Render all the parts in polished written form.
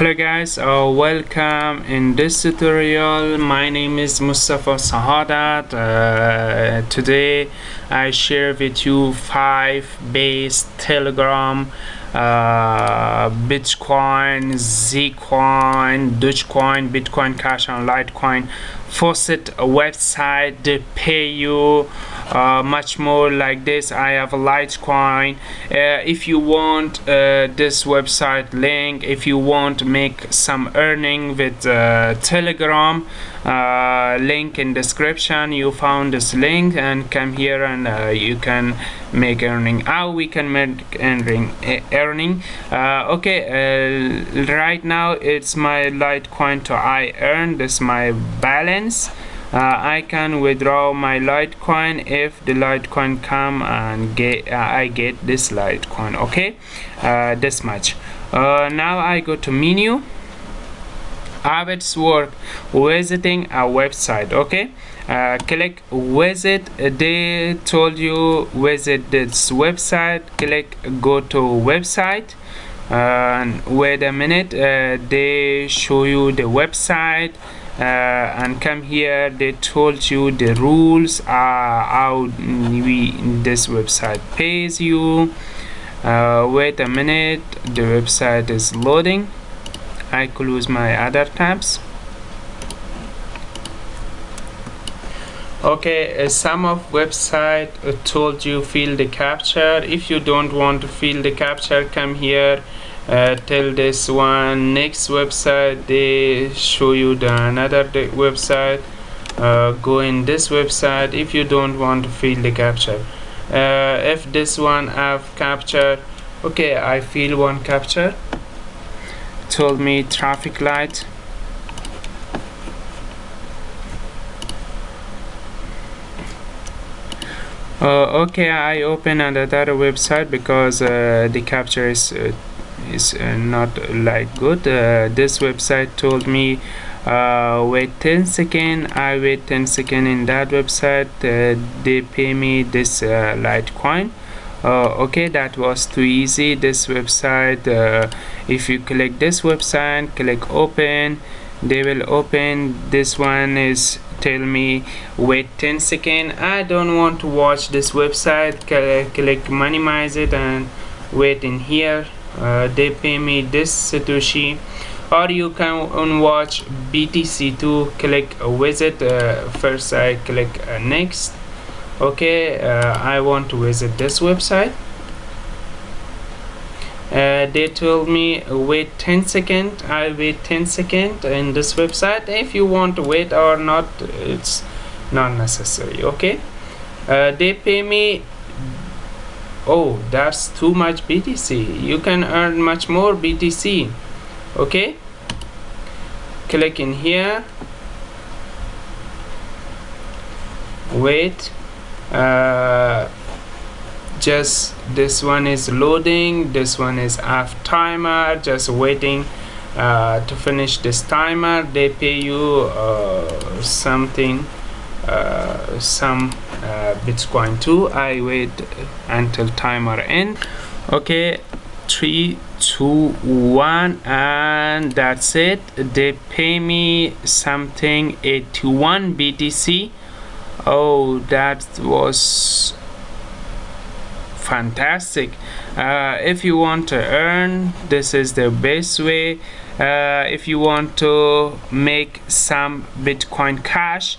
Hello guys, welcome in this tutorial. My name is Mustafa Sahadat. Today I share with you 5 base Telegram, Bitcoin, Zcoin, Dogecoin, Bitcoin Cash and Litecoin Faucet website. They pay you much more like this. I have a Litecoin. If you want this website link, if you want to make some earning with Telegram, link in description. You found this link and come here and you can make earning. How we can make earning? Right now it's my Litecoin to I earn. This is my balance. I can withdraw my Litecoin if the Litecoin come and I get this Litecoin. Okay, this much. Now I go to menu. How it's work? Visiting a website. Okay, click visit. They told you visit this website. Click go to website. And wait a minute, they show you the website. And come here, they told you the rules, how this website pays you. Wait a minute, the website is loading. I close my other tabs. Okay, some of website told you fill the captcha. If you don't want to fill the captcha, come here. Till this one. Next website they show you another website. Go in this website if you don't want to fill the captcha. If this one have captcha, okay, I fill one captcha. Told me traffic light. Okay, I open another website because the captcha is not like good. This website told me wait 10 seconds. I wait 10 seconds in that website. They pay me this Litecoin. Okay, that was too easy. This website, if you click this website, click open, they will open. This one is tell me wait 10 seconds. I don't want to watch this website. Click minimize it and wait in here. They pay me this Satoshi. Or you can watch BTC too. Click visit. First I click next. Okay, I want to visit this website. They told me wait 10 seconds. I wait 10 seconds in this website. If you want to wait or not, it's not necessary. Okay, they pay me. Oh, that's too much BTC. You can earn much more BTC. Okay, click in here. Wait, just this one is loading. This one is off timer, just waiting to finish this timer. They pay you something, some Bitcoin too. I wait until timer end. Okay, 3 2 1 and that's it. They pay me something 81 BTC. Oh, that was fantastic. If you want to earn, this is the best way. If you want to make some Bitcoin Cash,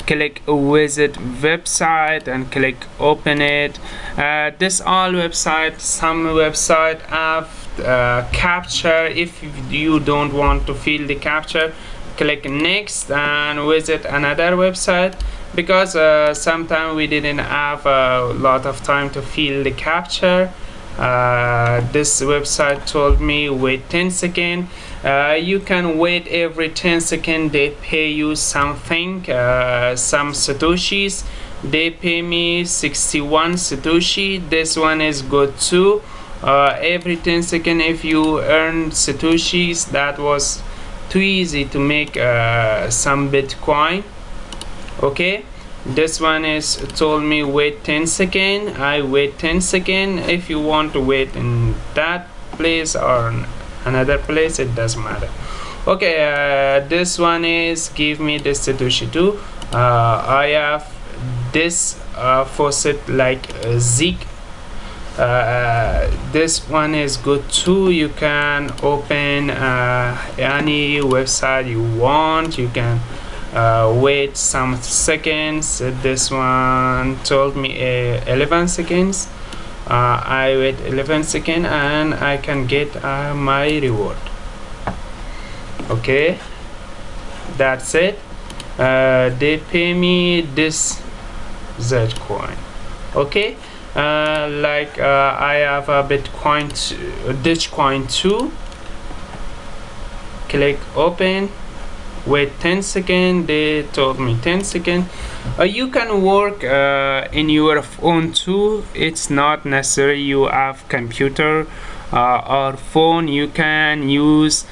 click visit website and click open it. This all website, some website have captcha. If you don't want to fill the captcha, click next and visit another website, because sometimes we didn't have a lot of time to fill the captcha. This website told me wait 10 seconds. You can wait every 10 seconds. They pay you something, some Satoshis. They pay me 61 Satoshi. This one is good too. Every 10 seconds if you earn Satoshis. That was too easy to make some Bitcoin. Okay, this one is told me wait 10 seconds. I wait 10 seconds. If you want to wait in that place or another place, it doesn't matter. Okay, this one is give me this Satoshi too. I have this faucet like Zig. This one is good too. You can open any website you want. You can wait some seconds. This one told me 11 seconds. I wait 11 seconds and I can get my reward. Okay, that's it. They pay me this dogecoin. Okay, like I have a dogecoin 2. Click open, wait 10 seconds. They told me 10 seconds. You can work in your phone too. It's not necessary you have computer or phone. You can use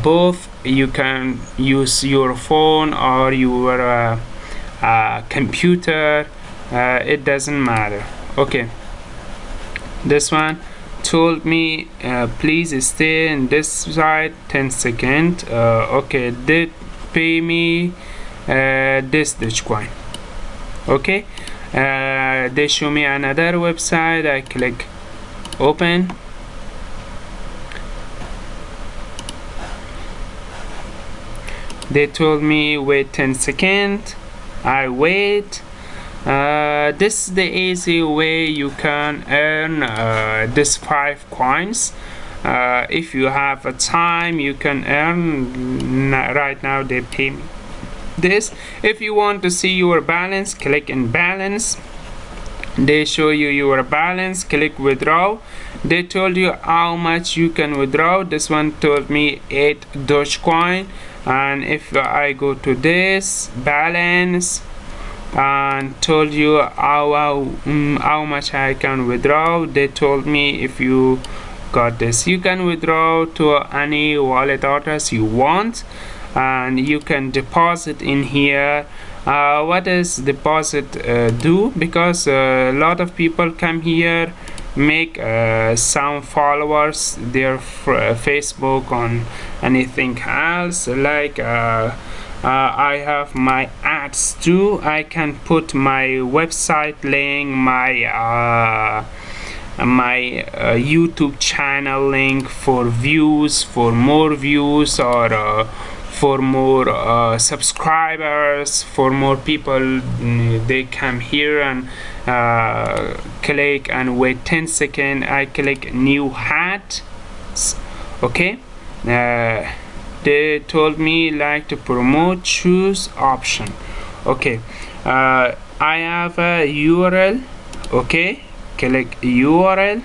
both. You can use your phone or your computer. It doesn't matter. Okay, this one told me please stay in this site 10 seconds. Okay, they pay me this dogecoin. Okay, they show me another website. I click open. They told me wait 10 seconds. I wait. This is the easy way you can earn this 5 coins. If you have a time, you can earn. Right now they pay me this. If you want to see your balance, click in balance. They show you your balance. Click withdraw. They told you how much you can withdraw. This one told me 8 dogecoin. And if I go to this balance and told you how much I can withdraw, they told me if you got this, you can withdraw to any wallet address you want, and you can deposit in here. What does deposit do? Because a lot of people come here, make some followers, their Facebook on anything else. Like I have my ads too. I can put my website link, my YouTube channel link for views, for more views, or for more subscribers, for more people. They come here and click and wait 10 seconds. I click new hat. Okay, they told me like to promote, choose option. Okay, I have a URL. Okay, click URL.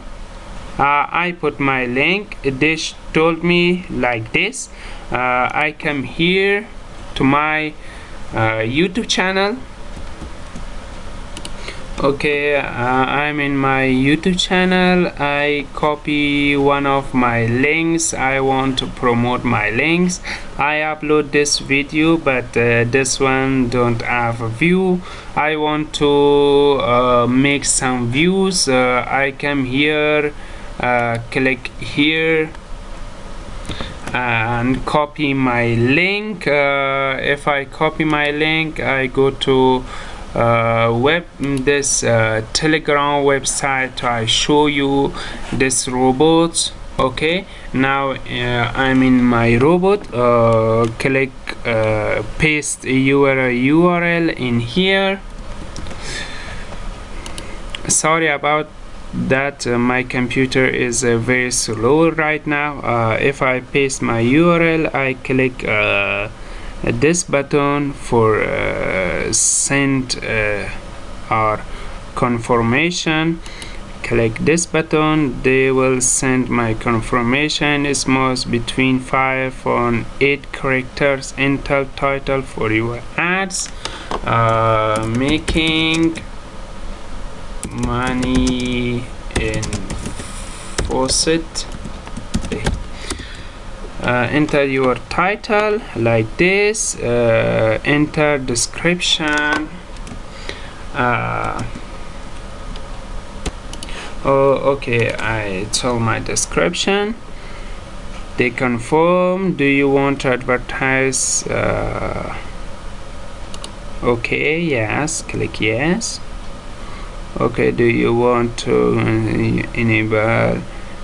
I put my link. They told me like this. I come here to my YouTube channel. Okay, I'm in my YouTube channel. I copy one of my links. I want to promote my links. I upload this video, but this one don't have a view. I want to make some views. I come here, click here and copy my link. If I copy my link, I go to this Telegram website. I show you this robot. Okay, now I'm in my robot. Click paste your URL in here. Sorry about that, my computer is very slow right now. If I paste my URL, I click this button for send or confirmation. Click this button. They will send my confirmation. It must between 5 and 8 characters. Enter title for your ads. Making money in Faucet. Enter your title like this. Enter description. Okay, I told my description. They confirm. Do you want to advertise? Okay, yes, click yes. Okay, do you want to enable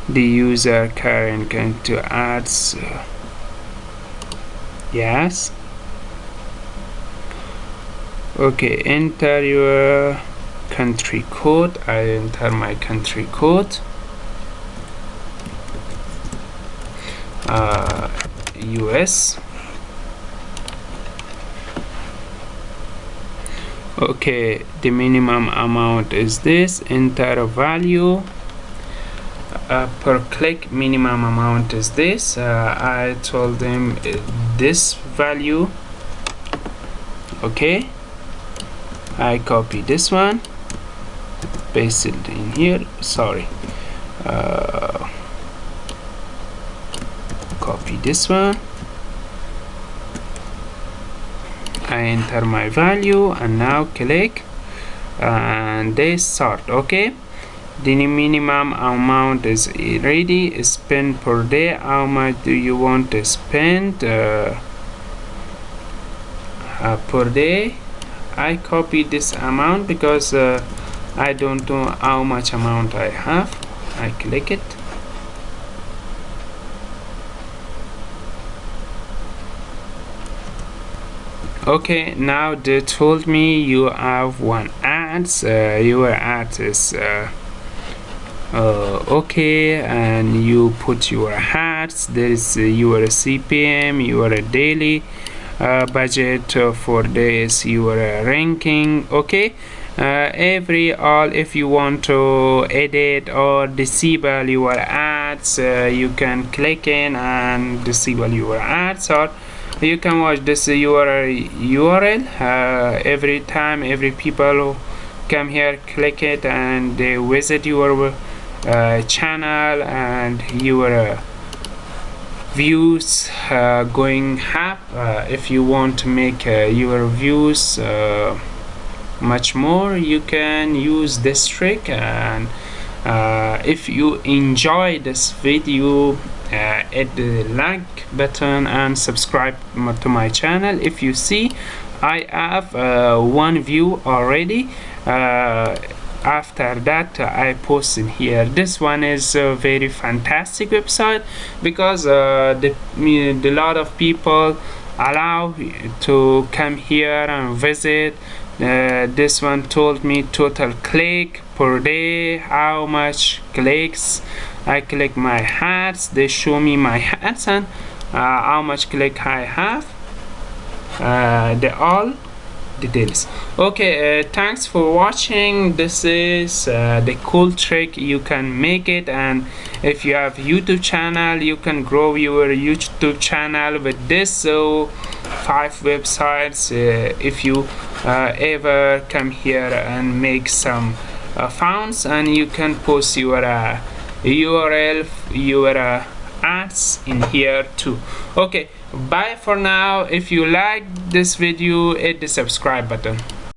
the user current to ads? Yes. Okay, enter your country code. I enter my country code. US. Okay, the minimum amount is this. Enter a value. Per click minimum amount is this. I told them this value. Okay, I copy this one, paste it in here. Sorry, copy this one. I enter my value and now click and they start. Okay, the minimum amount is ready. Spend per day. How much do you want to spend per day? I copy this amount because I don't know how much amount I have. I click it. Okay, now they told me you have one ads. Your ad is okay, and you put your ads. There is your CPM, your daily budget for this, your ranking. Okay, if you want to edit or disable your ads, you can click in and disable your ads, or you can watch this URL every time. Every people who come here click it and they visit your channel, and your views going up. If you want to make your views much more, you can use this trick. And if you enjoy this video, hit the like button and subscribe to my channel. If you see, I have one view already. After that, I post in here. This one is a very fantastic website because the lot of people allow to come here and visit. This one told me total click per day, how much clicks. I click my hats, they show me my hats and how much click I have. They all details. Okay, thanks for watching. This is the cool trick. You can make it, and if you have YouTube channel, you can grow your YouTube channel with this. So 5 websites. If you ever come here and make some fonts, and you can post your URL, your ads in here too. Okay, bye for now. If you like this video, hit the subscribe button.